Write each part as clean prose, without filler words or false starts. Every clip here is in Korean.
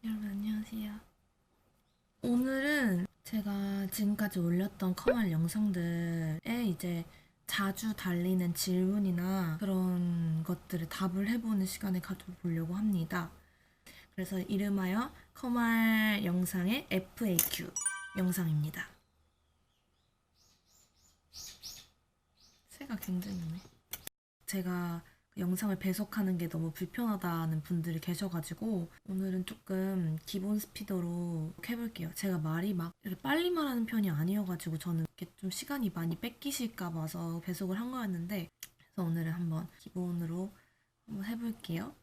여러분 안녕하세요. 오늘은 제가 지금까지 올렸던 커말 영상들에 이제 자주 달리는 질문이나 그런 것들을 답을 해보는 시간을 가져보려고 합니다. 그래서 이름하여 커말 영상의 FAQ 영상입니다. 새가 굉장히 많네. 제가 영상을 배속하는 게 너무 불편하다는 분들이 계셔가지고 오늘은 조금 기본 스피드로 해볼게요. 제가 말이 막 이렇게 빨리 말하는 편이 아니어가지고 저는 이렇게 좀 시간이 많이 뺏기실까 봐서 배속을 한 거였는데, 그래서 오늘은 한번 기본으로 한번 해볼게요.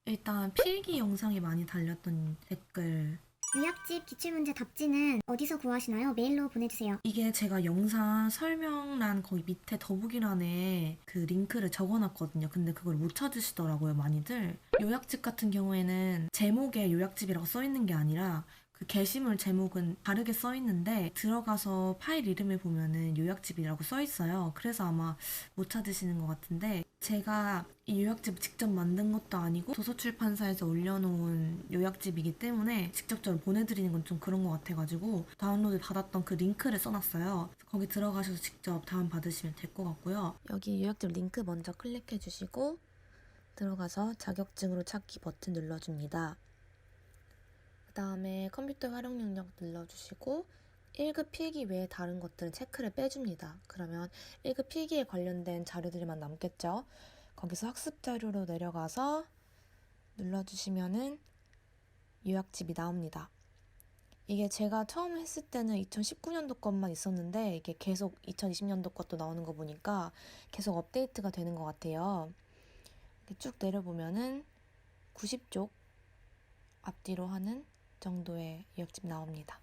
일단 필기 영상에 많이 달렸던 댓글, 요약집 기출문제 답지는 어디서 구하시나요? 메일로 보내주세요. 이게 제가 영상 설명란 거기 밑에 더보기란에 그 링크를 적어놨거든요. 근데 그걸 못 찾으시더라고요, 많이들. 요약집 같은 경우에는 제목에 요약집이라고 써있는 게 아니라 그 게시물 제목은 다르게 써있는데 들어가서 파일 이름을 보면은 요약집이라고 써있어요. 그래서 아마 못 찾으시는 것 같은데, 제가 이 요약집 직접 만든 것도 아니고 도서출판사에서 올려놓은 요약집이기 때문에 직접적으로 보내드리는 건 좀 그런 것 같아가지고 다운로드 받았던 그 링크를 써놨어요. 거기 들어가셔서 직접 다운받으시면 될 것 같고요. 여기 요약집 링크 먼저 클릭해 주시고 들어가서 자격증으로 찾기 버튼 눌러줍니다. 그 다음에 컴퓨터 활용 능력 눌러주시고 1급 필기 외에 다른 것들은 체크를 빼줍니다. 그러면 1급 필기에 관련된 자료들만 남겠죠. 거기서 학습 자료로 내려가서 눌러주시면은 요약집이 나옵니다. 이게 제가 처음 했을 때는 2019년도 것만 있었는데 이게 계속 2020년도 것도 나오는 거 보니까 계속 업데이트가 되는 것 같아요. 이렇게 쭉 내려보면은 90쪽 앞뒤로 하는 정도의 요약집이 나옵니다.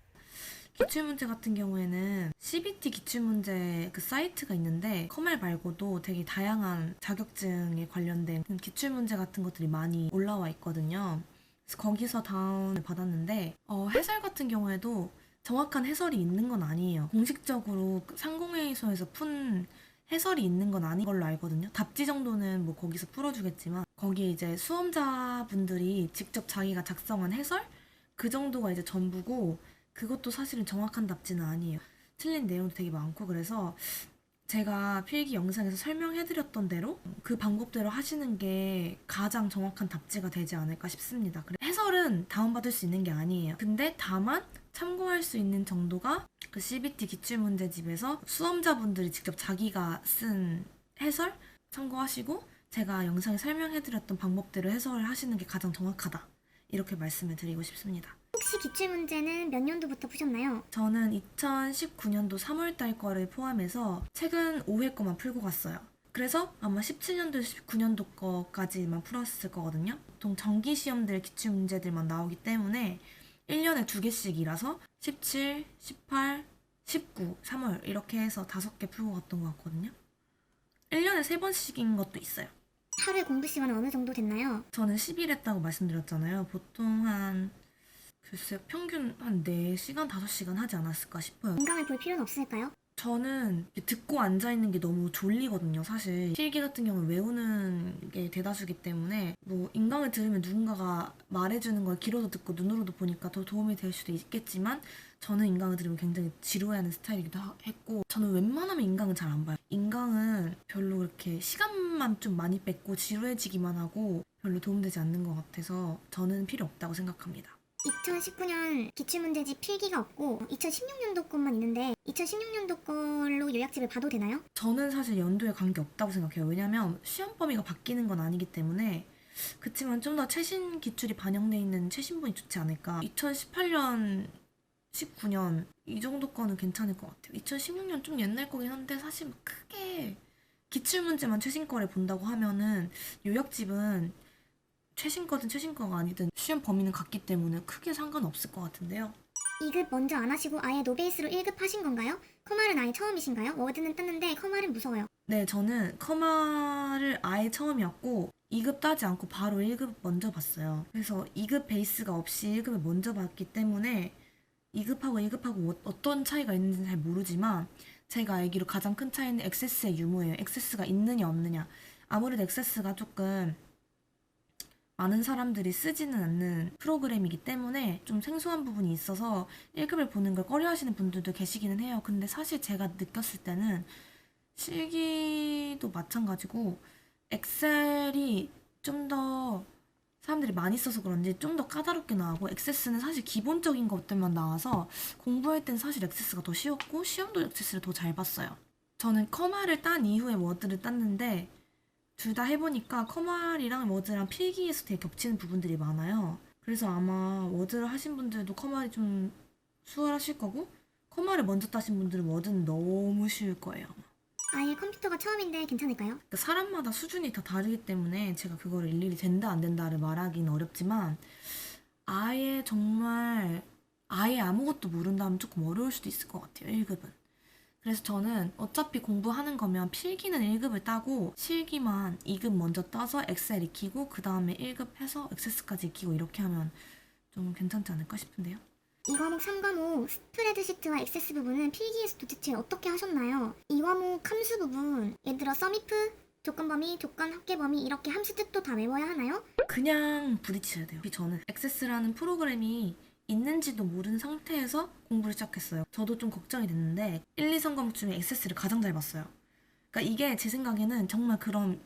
기출문제 같은 경우에는 CBT 기출문제 그 사이트가 있는데 커말 말고도 되게 다양한 자격증에 관련된 기출문제 같은 것들이 많이 올라와 있거든요. 그래서 거기서 다운을 받았는데 해설 같은 경우에도 정확한 해설이 있는 건 아니에요. 공식적으로 상공회의소에서 푼 해설이 있는 건 아닌 걸로 알거든요. 답지 정도는 뭐 거기서 풀어주겠지만 거기에 이제 수험자분들이 직접 자기가 작성한 해설? 그 정도가 이제 전부고, 그것도 사실은 정확한 답지는 아니에요. 틀린 내용도 되게 많고, 그래서 제가 필기 영상에서 설명해드렸던 대로 그 방법대로 하시는 게 가장 정확한 답지가 되지 않을까 싶습니다. 해설은 다운받을 수 있는 게 아니에요. 근데 다만 참고할 수 있는 정도가 그 CBT 기출문제집에서 수험자분들이 직접 자기가 쓴 해설 참고하시고 제가 영상에 설명해드렸던 방법대로 해설을 하시는 게 가장 정확하다. 이렇게 말씀을 드리고 싶습니다. 혹시 기출문제는 몇 년도부터 푸셨나요? 저는 2019년도 3월달 거를 포함해서 최근 5회 거만 풀고 갔어요. 그래서 아마 17년도, 19년도 거까지만 풀었을 거거든요. 보통 정기 시험들 기출 문제들만 나오기 때문에 1년에 2개씩이라서 17, 18, 19, 3월 이렇게 해서 5개 풀고 갔던 것 같거든요. 1년에 3번씩인 것도 있어요. 하루에 공부 시간은 어느 정도 됐나요? 저는 10일 했다고 말씀드렸잖아요. 보통 글쎄요, 평균 한 4시간, 5시간 하지 않았을까 싶어요. 인강을 볼 필요는 없을까요? 저는 듣고 앉아있는 게 너무 졸리거든요, 사실. 필기 같은 경우는 외우는 게 대다수기 때문에 뭐 인강을 들으면 누군가가 말해주는 걸 귀로도 듣고 눈으로도 보니까 더 도움이 될 수도 있겠지만 저는 인강을 들으면 굉장히 지루해하는 스타일이기도 했고, 저는 웬만하면 인강은 잘 안 봐요. 인강은 별로 그렇게 시간만 좀 많이 뺏고 지루해지기만 하고 별로 도움되지 않는 것 같아서 저는 필요 없다고 생각합니다. 2019년 기출문제집 필기가 없고 2016년도 것만 있는데 2016년도 걸로 요약집을 봐도 되나요? 저는 사실 연도에 관계 없다고 생각해요. 왜냐면 시험 범위가 바뀌는 건 아니기 때문에. 그치만 좀 더 최신 기출이 반영돼 있는 최신본이 좋지 않을까. 2018년, 19년 이 정도 거는 괜찮을 것 같아요. 2016년 좀 옛날 거긴 한데 사실 크게 기출 문제만 최신 거를 본다고 하면은 요약집은 최신 거든 최신 거가 아니든 시험 범위는 같기 때문에 크게 상관없을 것 같은데요. 2급 먼저 안 하시고 아예 노베이스로 1급 하신 건가요? 커말은 아예 처음이신가요? 워드는 떴는데 커말은 무서워요. 네, 저는 커마를 아예 처음이었고 2급 따지 않고 바로 1급 먼저 봤어요. 그래서 2급 베이스가 없이 1급을 먼저 봤기 때문에 2급하고 1급하고 어떤 차이가 있는지는 잘 모르지만 제가 알기로 가장 큰 차이는 액세스의 유무예요. 액세스가 있느냐 없느냐. 아무래도 액세스가 조금 많은 사람들이 쓰지는 않는 프로그램이기 때문에 좀 생소한 부분이 있어서 1급을 보는 걸 꺼려하시는 분들도 계시기는 해요. 근데 사실 제가 느꼈을 때는 실기도 마찬가지고 엑셀이 좀 더 사람들이 많이 써서 그런지 좀 더 까다롭게 나오고 엑세스는 사실 기본적인 것들만 나와서 공부할 땐 사실 엑세스가 더 쉬웠고 시험도 엑세스를 더 잘 봤어요. 저는 커마를 딴 이후에 워드를 땄는데 둘 다 해보니까 커말이랑 워드랑 필기에서 되게 겹치는 부분들이 많아요. 그래서 아마 워드를 하신 분들도 커말이 좀 수월하실 거고 커말을 먼저 따신 분들은 워드는 너무 쉬울 거예요. 아예 컴퓨터가 처음인데 괜찮을까요? 그러니까 사람마다 수준이 다 다르기 때문에 제가 그거를 일일이 된다 안 된다를 말하기는 어렵지만 아예 정말 아예 아무것도 모른다면 조금 어려울 수도 있을 것 같아요. 1급은. 그래서 저는 어차피 공부하는 거면 필기는 1급을 따고 실기만 2급 먼저 따서 엑셀 익히고 그 다음에 1급 해서 엑세스까지 익히고 이렇게 하면 좀 괜찮지 않을까 싶은데요. 2과목, 3과목 스프레드시트와 액세스 부분은 필기에서 도대체 어떻게 하셨나요? 2과목 함수 부분, 예를 들어 썸이프, 조건범위, 조건 합계범위 이렇게 함수 뜻도 다 외워야 하나요? 그냥 부딪혀야 돼요. 저는 엑세스라는 프로그램이 있는지도 모르는 상태에서 공부를 시작했어요. 저도 좀 걱정이 됐는데 1, 2, 3과목 중에 엑세스를 가장 잘 봤어요. 그러니까 이게 제 생각에는 정말 그런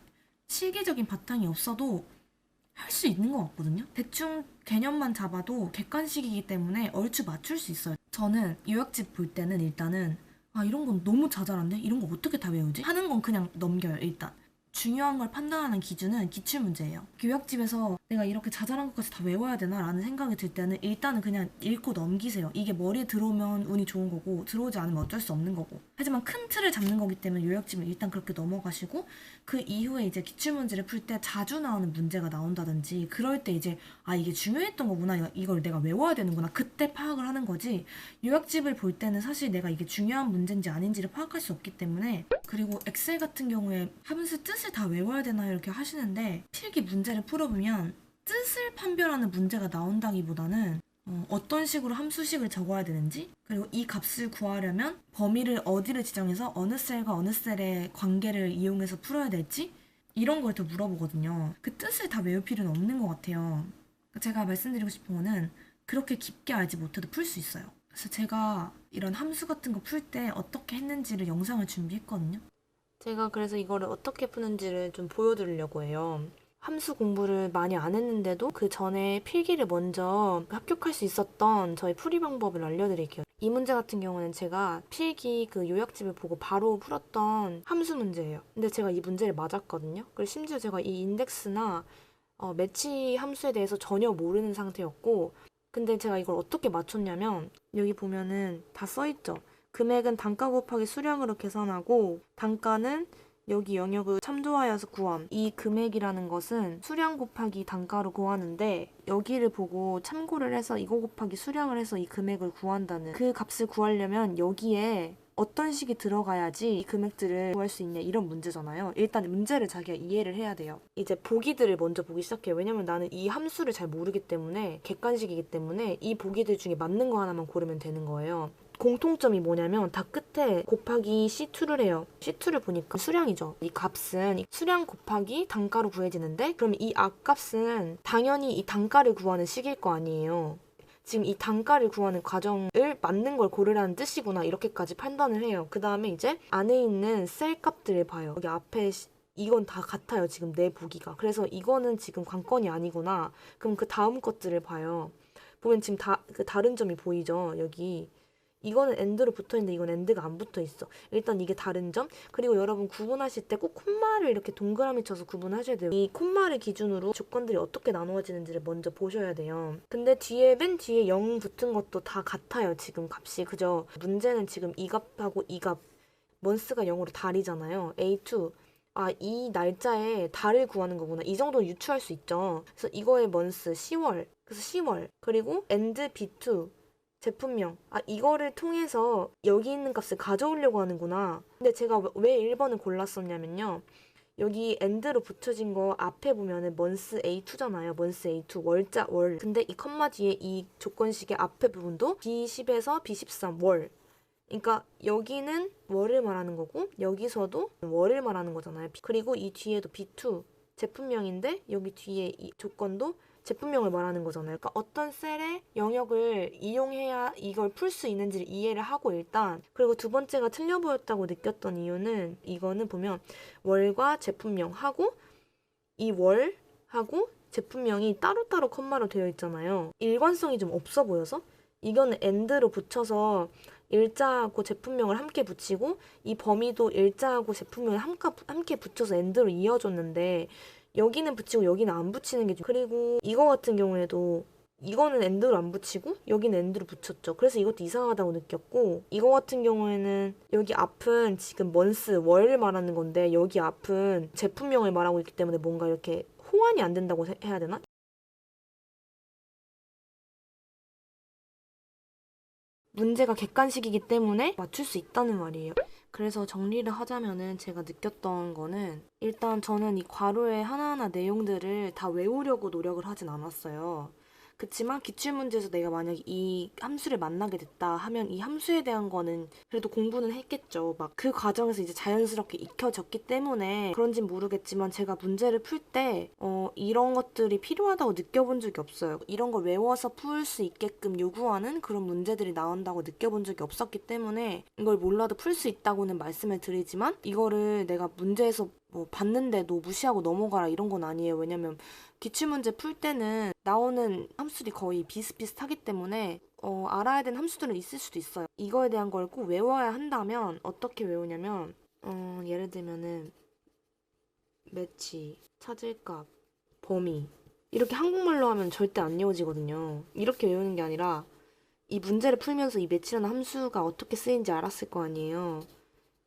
실기적인 바탕이 없어도 할 수 있는 것 같거든요. 대충 개념만 잡아도 객관식이기 때문에 얼추 맞출 수 있어요. 저는 요약집 볼 때는 일단은 이런 건 너무 자잘한데? 이런 거 어떻게 다 외우지? 하는 건 그냥 넘겨요, 일단. 중요한 걸 판단하는 기준은 기출문제예요. 요약집에서 내가 이렇게 자잘한 것까지 다 외워야 되나? 라는 생각이 들 때는 일단은 그냥 읽고 넘기세요. 이게 머리에 들어오면 운이 좋은 거고 들어오지 않으면 어쩔 수 없는 거고. 하지만 큰 틀을 잡는 거기 때문에 요약집은 일단 그렇게 넘어가시고 그 이후에 이제 기출문제를 풀 때 자주 나오는 문제가 나온다든지 그럴 때 이제 이게 중요했던 거구나. 이걸 내가 외워야 되는구나. 그때 파악을 하는 거지. 요약집을 볼 때는 사실 내가 이게 중요한 문제인지 아닌지를 파악할 수 없기 때문에 그리고 엑셀 같은 경우에 함수 뜻을 다 외워야 되나요? 이렇게 하시는데 필기 문제를 풀어보면 뜻을 판별하는 문제가 나온다기보다는 어떤 식으로 함수식을 적어야 되는지 그리고 이 값을 구하려면 범위를 어디를 지정해서 어느 셀과 어느 셀의 관계를 이용해서 풀어야 될지 이런 걸 더 물어보거든요. 그 뜻을 다 외울 필요는 없는 것 같아요. 제가 말씀드리고 싶은 거는 그렇게 깊게 알지 못해도 풀 수 있어요. 그래서 제가 이런 함수 같은 거 풀 때 어떻게 했는지를 영상을 준비했거든요. 제가 그래서 이거를 어떻게 푸는지를 좀 보여드리려고 해요. 함수 공부를 많이 안 했는데도 그 전에 필기를 먼저 합격할 수 있었던 저의 풀이 방법을 알려드릴게요. 이 문제 같은 경우는 제가 필기 그 요약집을 보고 바로 풀었던 함수 문제예요. 근데 제가 이 문제를 맞았거든요. 그리고 심지어 제가 이 인덱스나 매치 함수에 대해서 전혀 모르는 상태였고 근데 제가 이걸 어떻게 맞췄냐면 여기 보면은 다 써있죠. 금액은 단가 곱하기 수량으로 계산하고 단가는 여기 영역을 참조하여서 구함. 이 금액이라는 것은 수량 곱하기 단가로 구하는데 여기를 보고 참고를 해서 이거 곱하기 수량을 해서 이 금액을 구한다는 그 값을 구하려면 여기에 어떤 식이 들어가야지 이 금액들을 구할 수 있냐 이런 문제잖아요. 일단 문제를 자기가 이해를 해야 돼요. 이제 보기들을 먼저 보기 시작해요. 왜냐면 나는 이 함수를 잘 모르기 때문에 객관식이기 때문에 이 보기들 중에 맞는 거 하나만 고르면 되는 거예요. 공통점이 뭐냐면 다 끝에 곱하기 C2를 해요. C2를 보니까 수량이죠. 이 값은 이 수량 곱하기 단가로 구해지는데 그럼 이 앞값은 당연히 이 단가를 구하는 식일 거 아니에요. 지금 이 단가를 구하는 과정을 맞는 걸 고르라는 뜻이구나 이렇게까지 판단을 해요. 그 다음에 이제 안에 있는 셀 값들을 봐요. 여기 앞에 이건 다 같아요. 지금 내 보기가. 그래서 이거는 지금 관건이 아니구나. 그럼 그 다음 것들을 봐요. 보면 지금 그 다른 점이 보이죠. 여기. 이거는 엔드로 붙어있는데 이건 엔드가 안 붙어있어. 일단 이게 다른 점. 그리고 여러분 구분하실 때 꼭 콤마를 이렇게 동그라미 쳐서 구분하셔야 돼요. 이 콤마를 기준으로 조건들이 어떻게 나누어지는지를 먼저 보셔야 돼요. 근데 맨 뒤에 0 붙은 것도 다 같아요. 지금 값이. 그죠? 문제는 지금 이 값하고 이 값. 먼스가 0으로 달이잖아요. A2. 이 날짜에 달을 구하는 거구나. 이 정도는 유추할 수 있죠. 그래서 이거의 먼스 10월. 그래서 10월. 그리고 end B2. 제품명. 이거를 통해서 여기 있는 값을 가져오려고 하는구나. 근데 제가 왜 1번을 골랐었냐면요. 여기 end로 붙여진 거 앞에 보면은 month A2잖아요. month A2 월자 월. 근데 이 컴마 뒤에 이 조건식의 앞에 부분도 B10에서 B13 월. 그러니까 여기는 월을 말하는 거고 여기서도 월을 말하는 거잖아요. 그리고 이 뒤에도 B2 제품명인데 여기 뒤에 이 조건도 제품명을 말하는 거잖아요. 그러니까 어떤 셀의 영역을 이용해야 이걸 풀 수 있는지를 이해를 하고 일단 그리고 두 번째가 틀려 보였다고 느꼈던 이유는 이거는 보면 월과 제품명하고 이 월하고 제품명이 따로따로 컴마로 되어 있잖아요. 일관성이 좀 없어 보여서 이거는 and로 붙여서 일자하고 제품명을 함께 붙이고 이 범위도 일자하고 제품명을 함께 붙여서 and로 이어줬는데 여기는 붙이고 여기는 안 붙이는 게 좀 그리고 이거 같은 경우에도 이거는 and로 안 붙이고 여기는 and로 붙였죠. 그래서 이것도 이상하다고 느꼈고 이거 같은 경우에는 여기 앞은 지금 month, 월을 말하는 건데 여기 앞은 제품명을 말하고 있기 때문에 뭔가 이렇게 호환이 안 된다고 해야 되나? 문제가 객관식이기 때문에 맞출 수 있다는 말이에요. 그래서 정리를 하자면은 제가 느꼈던 거는 일단 저는 이 괄호의 하나하나 내용들을 다 외우려고 노력을 하진 않았어요. 그치만 기출문제에서 내가 만약에 이 함수를 만나게 됐다 하면 이 함수에 대한 거는 그래도 공부는 했겠죠. 막 그 과정에서 이제 자연스럽게 익혀졌기 때문에 그런진 모르겠지만 제가 문제를 풀 때 이런 것들이 필요하다고 느껴본 적이 없어요. 이런 걸 외워서 풀 수 있게끔 요구하는 그런 문제들이 나온다고 느껴본 적이 없었기 때문에 이걸 몰라도 풀 수 있다고는 말씀을 드리지만 이거를 내가 문제에서 뭐 봤는데도 무시하고 넘어가라 이런 건 아니에요. 왜냐면 기출문제 풀 때는 나오는 함수들이 거의 비슷비슷하기 때문에 알아야 되는 함수들은 있을 수도 있어요. 이거에 대한 걸 꼭 외워야 한다면 어떻게 외우냐면 예를 들면은 매치, 찾을값, 범위 이렇게 한국말로 하면 절대 안 외워지거든요. 이렇게 외우는 게 아니라 이 문제를 풀면서 이 매치라는 함수가 어떻게 쓰이는지 알았을 거 아니에요.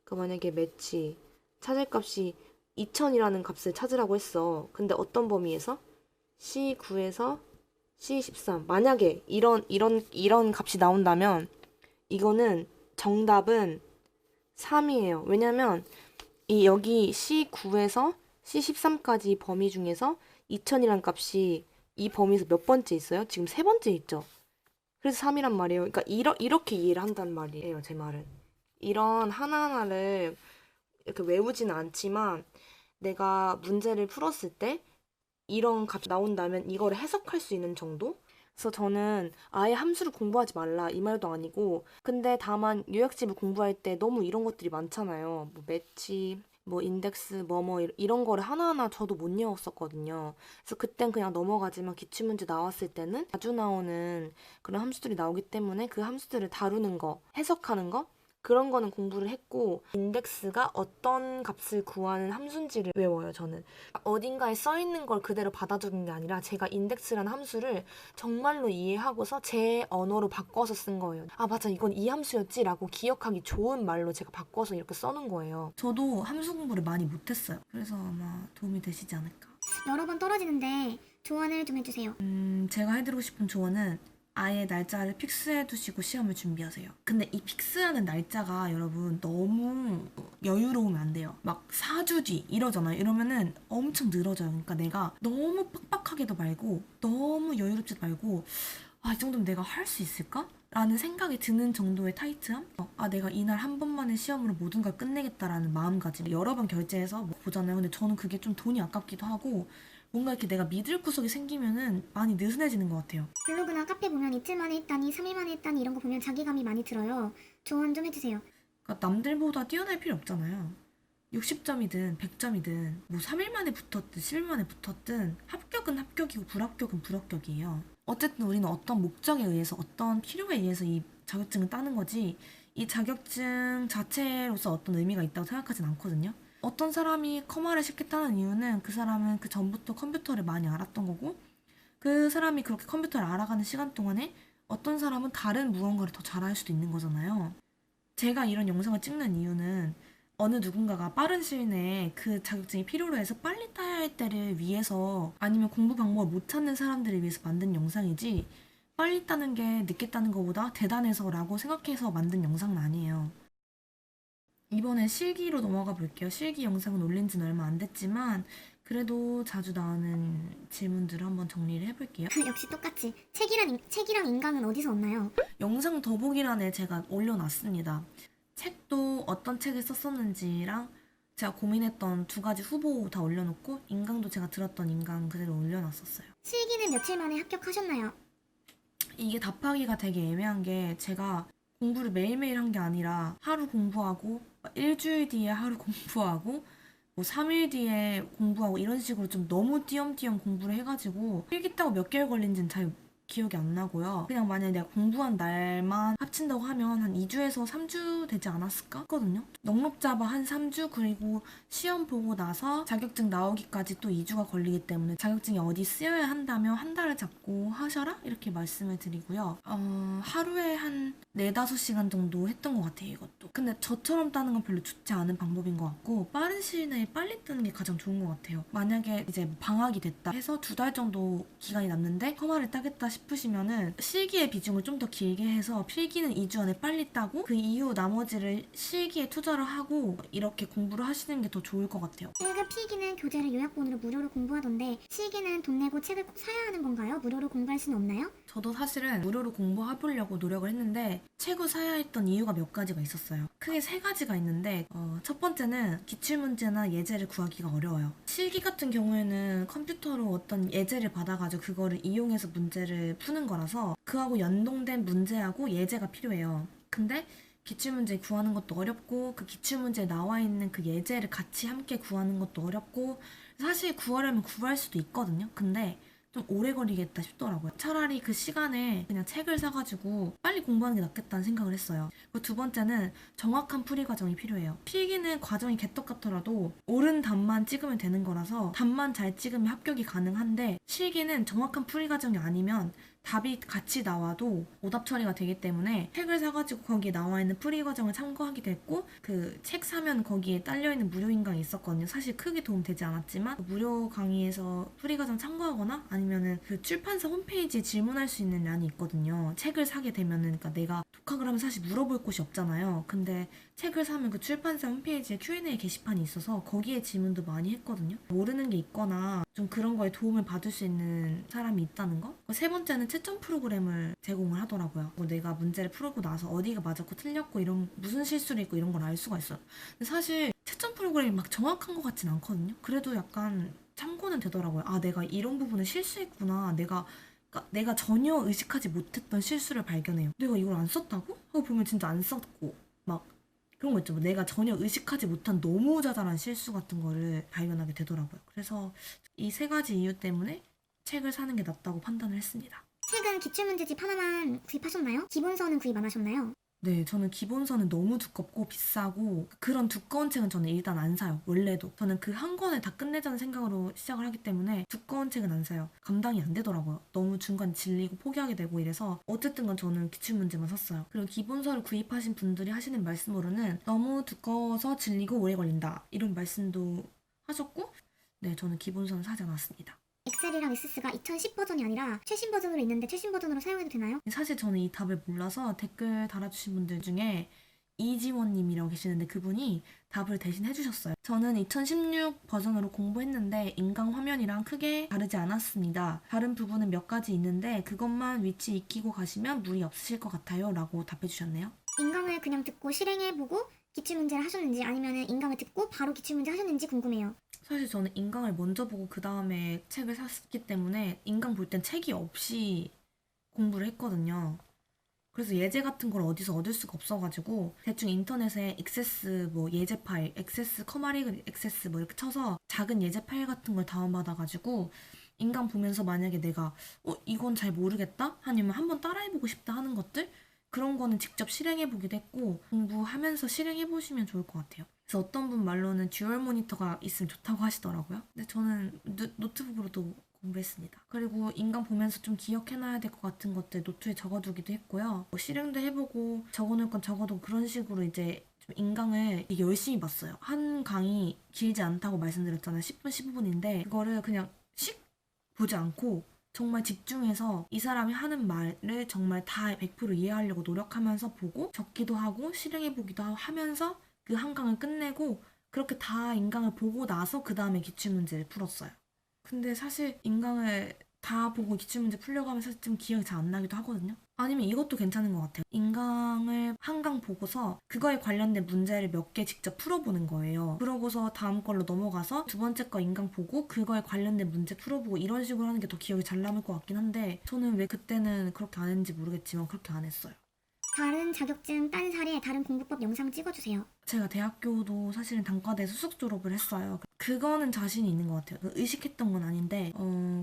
그 만약에 매치, 찾을값이 2000이라는 값을 찾으라고 했어. 근데 어떤 범위에서? C9에서 C13. 만약에 이런 값이 나온다면 이거는 정답은 3이에요. 왜냐면 이 여기 C9에서 C13까지 범위 중에서 2000이란 값이 이 범위에서 몇 번째 있어요? 지금 세 번째 있죠. 그래서 3이란 말이에요. 그러니까 이렇게 이해를 한단 말이에요. 제 말은. 이런 하나하나를 이렇게 외우지는 않지만 내가 문제를 풀었을 때 이런 값이 나온다면 이거를 해석할 수 있는 정도? 그래서 저는 아예 함수를 공부하지 말라 이 말도 아니고 근데 다만 요약집을 공부할 때 너무 이런 것들이 많잖아요. 뭐 매치, 뭐 인덱스, 뭐뭐 이런 거를 하나하나 저도 못 외웠었거든요. 그래서 그땐 그냥 넘어가지만 기출문제 나왔을 때는 자주 나오는 그런 함수들이 나오기 때문에 그 함수들을 다루는 거, 해석하는 거 그런 거는 공부를 했고 인덱스가 어떤 값을 구하는 함수인지를 외워요, 저는. 어딘가에 써 있는 걸 그대로 받아주는 게 아니라 제가 인덱스라는 함수를 정말로 이해하고서 제 언어로 바꿔서 쓴 거예요. 아, 맞아. 이건 이 함수였지라고 기억하기 좋은 말로 제가 바꿔서 이렇게 써놓은 거예요. 저도 함수 공부를 많이 못했어요. 그래서 아마 도움이 되시지 않을까. 여러 번 떨어지는데 조언을 좀 해주세요. 제가 해드리고 싶은 조언은 아예 날짜를 픽스해 두시고 시험을 준비하세요. 근데 이 픽스하는 날짜가 여러분 너무 여유로우면 안 돼요. 막 4주 뒤 이러잖아요. 이러면은 엄청 늘어져요. 그러니까 내가 너무 빡빡하게도 말고 너무 여유롭지도 말고 이 정도면 내가 할 수 있을까? 라는 생각이 드는 정도의 타이트함? 내가 이날 한 번만에 시험으로 모든 걸 끝내겠다라는 마음가짐. 여러 번 결제해서 보잖아요. 근데 저는 그게 좀 돈이 아깝기도 하고 뭔가 이렇게 내가 믿을 구석이 생기면은 많이 느슨해지는 것 같아요. 블로그나 카페 보면 이틀 만에 했다니 3일 만에 했다니 이런 거 보면 자기감이 많이 들어요. 조언 좀 해주세요. 그러니까 남들보다 뛰어날 필요 없잖아요. 60점이든 100점이든 뭐 3일 만에 붙었든 10일 만에 붙었든 합격은 합격이고 불합격은 불합격이에요. 어쨌든 우리는 어떤 목적에 의해서 어떤 필요에 의해서 이 자격증을 따는 거지 이 자격증 자체로서 어떤 의미가 있다고 생각하진 않거든요. 어떤 사람이 커마를 싫겠다는 이유는 그 사람은 그 전부터 컴퓨터를 많이 알았던 거고 그 사람이 그렇게 컴퓨터를 알아가는 시간 동안에 어떤 사람은 다른 무언가를 더 잘할 수도 있는 거잖아요. 제가 이런 영상을 찍는 이유는 어느 누군가가 빠른 시일 내에 그 자격증이 필요로 해서 빨리 따야 할 때를 위해서 아니면 공부 방법을 못 찾는 사람들을 위해서 만든 영상이지 빨리 따는 게 늦게 따는 것보다 대단해서라고 생각해서 만든 영상은 아니에요. 이번에 실기로 넘어가 볼게요. 실기 영상은 올린 지는 얼마 안 됐지만 그래도 자주 나오는 질문들을 한번 정리를 해볼게요. 역시 똑같이 책이랑 인강은 어디서 얻나요? 영상 더보기란에 제가 올려놨습니다. 책도 어떤 책을 썼었는지랑 제가 고민했던 두 가지 후보 다 올려놓고 인강도 제가 들었던 인강 그대로 올려놨었어요. 실기는 며칠 만에 합격하셨나요? 이게 답하기가 되게 애매한 게 제가 공부를 매일매일 한 게 아니라 하루 공부하고 일주일 뒤에 하루 공부하고 뭐 3일 뒤에 공부하고 이런 식으로 좀 너무 띄엄띄엄 공부를 해가지고 필기 따고 몇 개월 걸린지는 잘 기억이 안 나고요. 그냥 만약에 내가 공부한 날만 합친다고 하면 한 2주에서 3주 되지 않았을까? 했거든요. 넉넉 잡아 한 3주 그리고 시험 보고 나서 자격증 나오기까지 또 2주가 걸리기 때문에 자격증이 어디 쓰여야 한다면 한 달을 잡고 하셔라? 이렇게 말씀을 드리고요. 하루에 한 4-5시간 정도 했던 것 같아요, 이것도. 근데 저처럼 따는 건 별로 좋지 않은 방법인 것 같고 빠른 시일 내에 빨리 뜨는 게 가장 좋은 것 같아요. 만약에 이제 방학이 됐다 해서 2달 정도 기간이 남는데 커마를 따겠다 싶으시면은 실기의 비중을 좀 더 길게 해서 필기는 2주 안에 빨리 따고 그 이후 나머지를 실기에 투자를 하고 이렇게 공부를 하시는 게 더 좋을 것 같아요. 1급 필기는 교재를 요약본으로 무료로 공부하던데 실기는 돈 내고 책을 꼭 사야 하는 건가요? 무료로 공부할 수는 없나요? 저도 사실은 무료로 공부해보려고 노력을 했는데 책을 사야 했던 이유가 몇 가지가 있었어요. 크게 3가지가 있는데 첫 번째는 기출문제나 예제를 구하기가 어려워요. 실기 같은 경우에는 컴퓨터로 어떤 예제를 받아가지고 그거를 이용해서 문제를 푸는 거라서 그하고 연동된 문제하고 예제가 필요해요. 근데 기출문제 구하는 것도 어렵고 그 기출문제에 나와 있는 그 예제를 같이 함께 구하는 것도 어렵고 사실 구하려면 구할 수도 있거든요. 근데 좀 오래 걸리겠다 싶더라고요. 차라리 그 시간에 그냥 책을 사가지고 빨리 공부하는 게 낫겠다는 생각을 했어요. 그리고 두 번째는 정확한 풀이 과정이 필요해요. 필기는 과정이 개떡 같더라도 옳은 답만 찍으면 되는 거라서 답만 잘 찍으면 합격이 가능한데 실기는 정확한 풀이 과정이 아니면 답이 같이 나와도 오답 처리가 되기 때문에 책을 사가지고 거기에 나와 있는 풀이 과정을 참고하게 됐고 그 책 사면 거기에 딸려있는 무료 인강이 있었거든요. 사실 크게 도움 되지 않았지만 그 무료 강의에서 풀이 과정 참고하거나 아니면은 그 출판사 홈페이지에 질문할 수 있는 란이 있거든요. 책을 사게 되면은 그러니까 내가 독학을 하면 사실 물어볼 곳이 없잖아요. 근데 책을 사면 그 출판사 홈페이지에 Q&A 게시판이 있어서 거기에 질문도 많이 했거든요. 모르는 게 있거나 좀 그런 거에 도움을 받을 수 있는 사람이 있다는 거. 세 번째는 채점 프로그램을 제공을 하더라고요. 내가 문제를 풀고 나서 어디가 맞았고 틀렸고 이런 무슨 실수를 했고 이런 걸 알 수가 있어요. 근데 사실 채점 프로그램이 막 정확한 것 같진 않거든요. 그래도 약간 참고는 되더라고요. 아, 내가 이런 부분을 실수했구나. 내가 전혀 의식하지 못했던 실수를 발견해요. 내가 이걸 안 썼다고? 하고 보면 진짜 안 썼고 막 그런 거 있죠. 내가 전혀 의식하지 못한 너무 자잘한 실수 같은 거를 발견하게 되더라고요. 그래서 이 3가지 이유 때문에 책을 사는 게 낫다고 판단을 했습니다. 책은 기출문제집 하나만 구입하셨나요? 기본서는 구입 안 하셨나요? 네, 저는 기본서는 너무 두껍고 비싸고 그런 두꺼운 책은 저는 일단 안 사요. 원래도. 저는 그 한 권을 다 끝내자는 생각으로 시작을 하기 때문에 두꺼운 책은 안 사요. 감당이 안 되더라고요. 너무 중간에 질리고 포기하게 되고 이래서 어쨌든 간 저는 기출문제만 샀어요. 그리고 기본서를 구입하신 분들이 하시는 말씀으로는 너무 두꺼워서 질리고 오래 걸린다. 이런 말씀도 하셨고 네, 저는 기본서는 사지 않았습니다. 엑셀이랑 SS가 2010 버전이 아니라 최신 버전으로 있는데 최신 버전으로 사용해도 되나요? 사실 저는 이 답을 몰라서 댓글 달아주신 분들 중에 이지원님이라고 계시는데 그분이 답을 대신 해주셨어요. 저는 2016 버전으로 공부했는데 인강 화면이랑 크게 다르지 않았습니다. 다른 부분은 몇 가지 있는데 그것만 위치 익히고 가시면 무리 없으실 것 같아요 라고 답해주셨네요. 인강을 그냥 듣고 실행해보고 기출문제를 하셨는지 아니면 인강을 듣고 바로 기출문제 하셨는지 궁금해요. 사실 저는 인강을 먼저 보고 그 다음에 책을 샀기 때문에 인강 볼 땐 책이 없이 공부를 했거든요. 그래서 예제 같은 걸 어디서 얻을 수가 없어가지고 대충 인터넷에 액세스 뭐 예제 파일, 액세스 커마리그 액세스 뭐 이렇게 쳐서 작은 예제 파일 같은 걸 다운받아가지고 인강 보면서 만약에 내가 이건 잘 모르겠다? 아니면 한번 따라해보고 싶다 하는 것들? 그런 거는 직접 실행해보기도 했고 공부하면서 실행해보시면 좋을 것 같아요. 그래서 어떤 분 말로는 듀얼 모니터가 있으면 좋다고 하시더라고요. 근데 저는 노트북으로도 공부했습니다. 그리고 인강 보면서 좀 기억해놔야 될 것 같은 것들 노트에 적어두기도 했고요. 뭐 실행도 해보고 적어놓을 건 적어도 그런 식으로 이제 좀 인강을 되게 열심히 봤어요. 한 강의 길지 않다고 말씀드렸잖아요. 10분, 15분인데 그거를 그냥 씩 보지 않고 정말 집중해서 이 사람이 하는 말을 정말 다 100% 이해하려고 노력하면서 보고 적기도 하고 실행해보기도 하면서 그 한 강을 끝내고 그렇게 다 인강을 보고 나서 그 다음에 기출문제를 풀었어요. 근데 사실 인강을 다 보고 기출문제 풀려고 하면 사실 좀 기억이 잘 안 나기도 하거든요. 아니면 이것도 괜찮은 것 같아요. 인강을 한 강 보고서 그거에 관련된 문제를 몇 개 직접 풀어보는 거예요. 그러고서 다음 걸로 넘어가서 두 번째 거 인강 보고 그거에 관련된 문제 풀어보고 이런 식으로 하는 게 더 기억이 잘 남을 것 같긴 한데 저는 왜 그때는 그렇게 안 했는지 모르겠지만 그렇게 안 했어요. 다른 자격증 딴 사례, 다른 공부법 영상 찍어주세요. 제가 대학교도 사실은 단과대 수석 졸업을 했어요. 그거는 자신이 있는 것 같아요. 의식했던 건 아닌데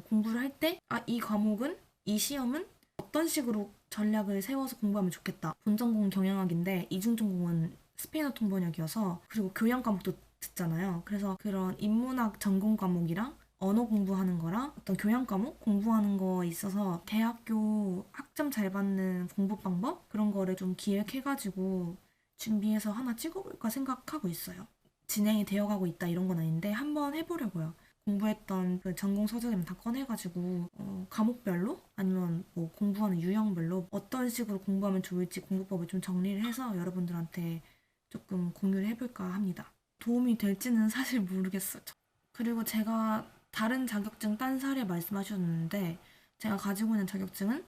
공부를 할 때 이 과목은 이 시험은 어떤 식으로 전략을 세워서 공부하면 좋겠다. 본전공은 경영학인데 이중전공은 스페인어 통번역이어서 그리고 교양 과목도 듣잖아요. 그래서 그런 인문학 전공 과목이랑 언어 공부하는 거랑 어떤 교양 과목 공부하는 거에 있어서 대학교 학점 잘 받는 공부 방법 그런 거를 좀 기획해가지고 준비해서 하나 찍어볼까 생각하고 있어요. 진행이 되어가고 있다 이런 건 아닌데 한번 해보려고요. 공부했던 그 전공 서적이면 다 꺼내가지고 과목별로 아니면 뭐 공부하는 유형별로 어떤 식으로 공부하면 좋을지 공부법을 좀 정리를 해서 여러분들한테 조금 공유를 해볼까 합니다. 도움이 될지는 사실 모르겠어요. 그리고 제가 다른 자격증 딴 사례 말씀하셨는데 제가 가지고 있는 자격증은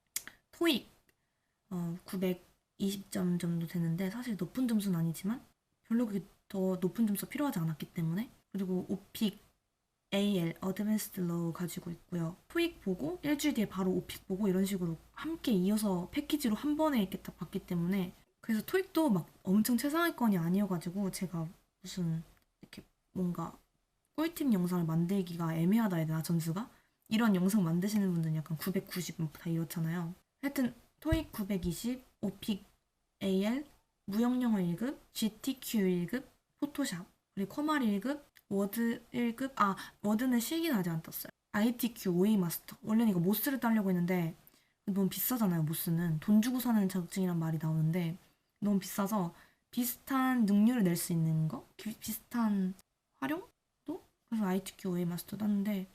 토익 920점 정도 되는데 사실 높은 점수는 아니지만 별로 그게 더 높은 점수 필요하지 않았기 때문에 그리고 오픽 AL 어드밴스드 로우 가지고 있고요. 토익 보고 일주일 뒤에 바로 오픽 보고 이런 식으로 함께 이어서 패키지로 한 번에 이렇게 딱 봤기 때문에 그래서 토익도 막 엄청 최상위권이 아니어가지고 제가 무슨 이렇게 뭔가 꿀팁 영상을 만들기가 애매하다 해야 되나 점수가? 이런 영상 만드시는 분들은 약간 990 막 다 이렇잖아요. 하여튼 토익 920, 오픽 AL, 무역영어 1급, GTQ 1급, 포토샵, 그리고 커말 1급, 워드 1급, 워드는 실기는 아직 안 떴어요. ITQ OA 마스터. 원래는 이거 모스를 따려고 했는데 너무 비싸잖아요, 모스는. 돈 주고 사는 자격증이란 말이 나오는데 너무 비싸서 비슷한 능률을 낼 수 있는 거? 비슷한 활용? 그래서 ITQ OA 마스터 땄는데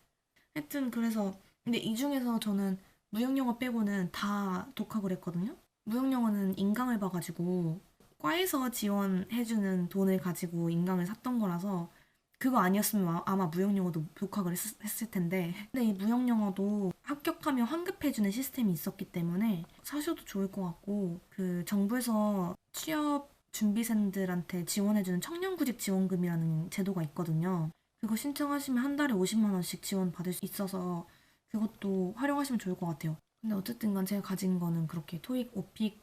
하여튼 그래서 근데 이 중에서 저는 무역영어 빼고는 다 독학을 했거든요. 무역영어는 인강을 봐가지고 과에서 지원해주는 돈을 가지고 인강을 샀던 거라서 그거 아니었으면 아마 무역영어도 독학을 했을 텐데 근데 이 무역영어도 합격하면 환급해주는 시스템이 있었기 때문에 사셔도 좋을 것 같고 그 정부에서 취업 준비생들한테 지원해주는 청년구직 지원금이라는 제도가 있거든요. 그거 신청하시면 한 달에 50만 원씩 지원 받을 수 있어서 그것도 활용하시면 좋을 것 같아요. 근데 어쨌든 간 제가 가진 거는 그렇게 토익, 오픽,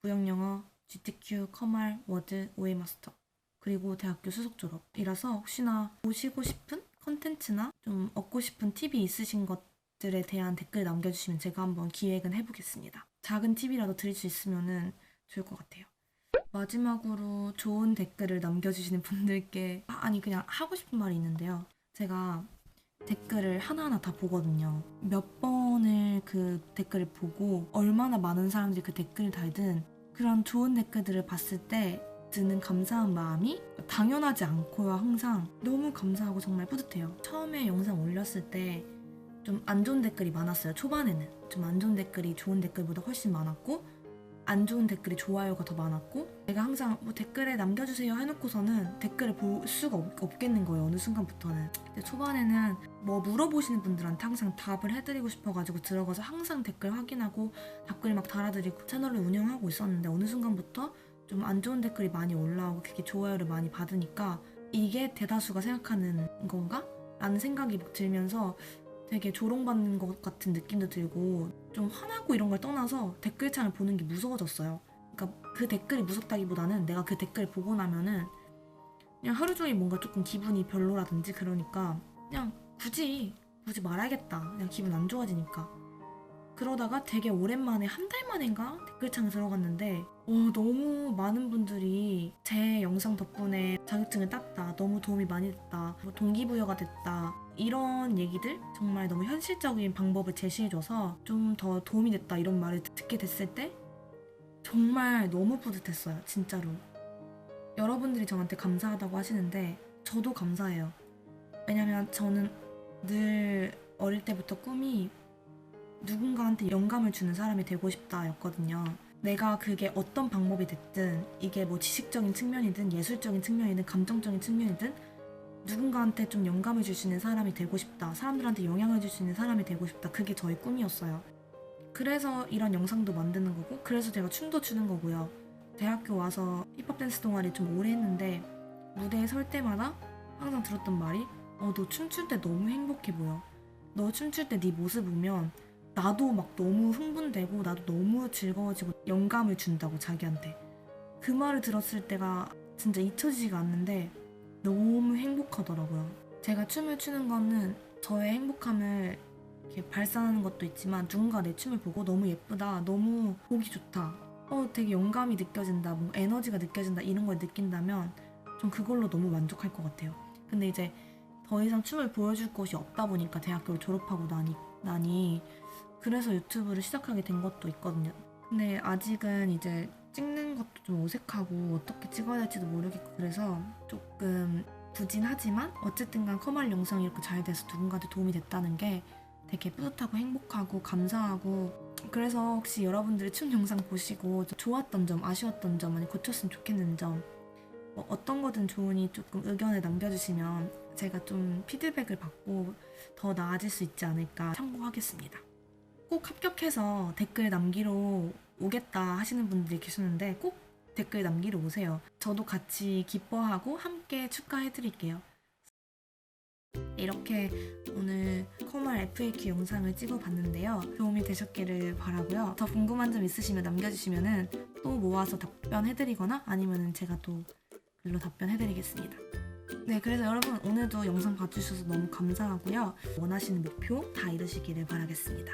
무역영어, GTQ, 커말, 워드, OA 마스터 그리고 대학교 수석 졸업이라서 혹시나 보시고 싶은 컨텐츠나 좀 얻고 싶은 팁이 있으신 것들에 대한 댓글 남겨주시면 제가 한번 기획은 해보겠습니다. 작은 팁이라도 드릴 수 있으면 좋을 것 같아요. 마지막으로 좋은 댓글을 남겨주시는 분들께 그냥 하고 싶은 말이 있는데요. 제가 댓글을 하나하나 다 보거든요. 몇 번을 그 댓글을 보고 얼마나 많은 사람들이 그 댓글을 달든 그런 좋은 댓글들을 봤을 때 드는 감사한 마음이 당연하지 않고요. 항상 너무 감사하고 정말 뿌듯해요. 처음에 영상 올렸을 때 좀 안 좋은 댓글이 많았어요. 초반에는 좀 안 좋은 댓글이 좋은 댓글보다 훨씬 많았고 안 좋은 댓글이 좋아요가 더 많았고 내가 항상 뭐 댓글에 남겨주세요 해놓고서는 댓글을 볼 수가 없겠는 거예요. 어느 순간부터는. 근데 초반에는 뭐 물어보시는 분들한테 항상 답을 해드리고 싶어가지고 들어가서 항상 댓글 확인하고 댓글 막 달아드리고 채널을 운영하고 있었는데 어느 순간부터 좀 안 좋은 댓글이 많이 올라오고 그게 좋아요를 많이 받으니까 이게 대다수가 생각하는 건가? 라는 생각이 막 들면서 되게 조롱받는 것 같은 느낌도 들고 좀 화나고 이런 걸 떠나서 댓글창을 보는 게 무서워졌어요. 그러니까 그 댓글이 무섭다기보다는 내가 그 댓글을 보고 나면은 그냥 하루 종일 뭔가 조금 기분이 별로라든지 그러니까 그냥 굳이 말아야겠다. 그냥 기분 안 좋아지니까. 그러다가 되게 오랜만에 한 달 만인가 댓글창에 들어갔는데 너무 많은 분들이 제 영상 덕분에 자격증을 땄다. 너무 도움이 많이 됐다. 뭐 동기부여가 됐다. 이런 얘기들 정말 너무 현실적인 방법을 제시해줘서 좀 더 도움이 됐다 이런 말을 듣게 됐을 때 정말 너무 뿌듯했어요. 진짜로. 여러분들이 저한테 감사하다고 하시는데 저도 감사해요. 왜냐면 저는 늘 어릴 때부터 꿈이 누군가한테 영감을 주는 사람이 되고 싶다 였거든요. 내가 그게 어떤 방법이 됐든 이게 뭐 지식적인 측면이든 예술적인 측면이든 감정적인 측면이든 누군가한테 좀 영감을 줄 수 있는 사람이 되고 싶다. 사람들한테 영향을 줄 수 있는 사람이 되고 싶다. 그게 저의 꿈이었어요. 그래서 이런 영상도 만드는 거고, 그래서 제가 춤도 추는 거고요. 대학교 와서 힙합 댄스 동아리 좀 오래 했는데 무대에 설 때마다 항상 들었던 말이 너 춤출 때 너무 행복해 보여. 너 춤출 때 네 모습 보면 나도 막 너무 흥분되고 나도 너무 즐거워지고 영감을 준다고 자기한테. 그 말을 들었을 때가 진짜 잊혀지지가 않는데 너무 행복하더라고요. 제가 춤을 추는 거는 저의 행복함을 이렇게 발산하는 것도 있지만 누군가 내 춤을 보고 너무 예쁘다, 너무 보기 좋다, 되게 영감이 느껴진다, 뭐 에너지가 느껴진다 이런 걸 느낀다면 전 그걸로 너무 만족할 것 같아요. 근데 이제 더 이상 춤을 보여줄 곳이 없다 보니까 대학교를 졸업하고 나니 그래서 유튜브를 시작하게 된 것도 있거든요. 근데 아직은 이제 찍는 것도 좀 어색하고 어떻게 찍어야 될지도 모르겠고 그래서 조금 부진하지만 어쨌든 간 커말 영상이 이렇게 잘 돼서 누군가한테 도움이 됐다는 게 되게 뿌듯하고 행복하고 감사하고, 그래서 혹시 여러분들이 춤 영상 보시고 좋았던 점, 아쉬웠던 점, 아니 고쳤으면 좋겠는 점, 뭐 어떤 거든 좋으니 조금 의견을 남겨주시면 제가 좀 피드백을 받고 더 나아질 수 있지 않을까 참고하겠습니다. 꼭 합격해서 댓글 남기러 오겠다 하시는 분들이 계시는데 꼭 댓글 남기러 오세요. 저도 같이 기뻐하고 함께 축하해드릴게요. 이렇게 오늘 커말 FAQ 영상을 찍어봤는데요. 도움이 되셨기를 바라고요. 더 궁금한 점 있으시면 남겨주시면 또 모아서 답변해드리거나 아니면 제가 또 글로 답변해드리겠습니다. 네, 그래서 여러분 오늘도 영상 봐주셔서 너무 감사하고요. 원하시는 목표 다 이루시기를 바라겠습니다.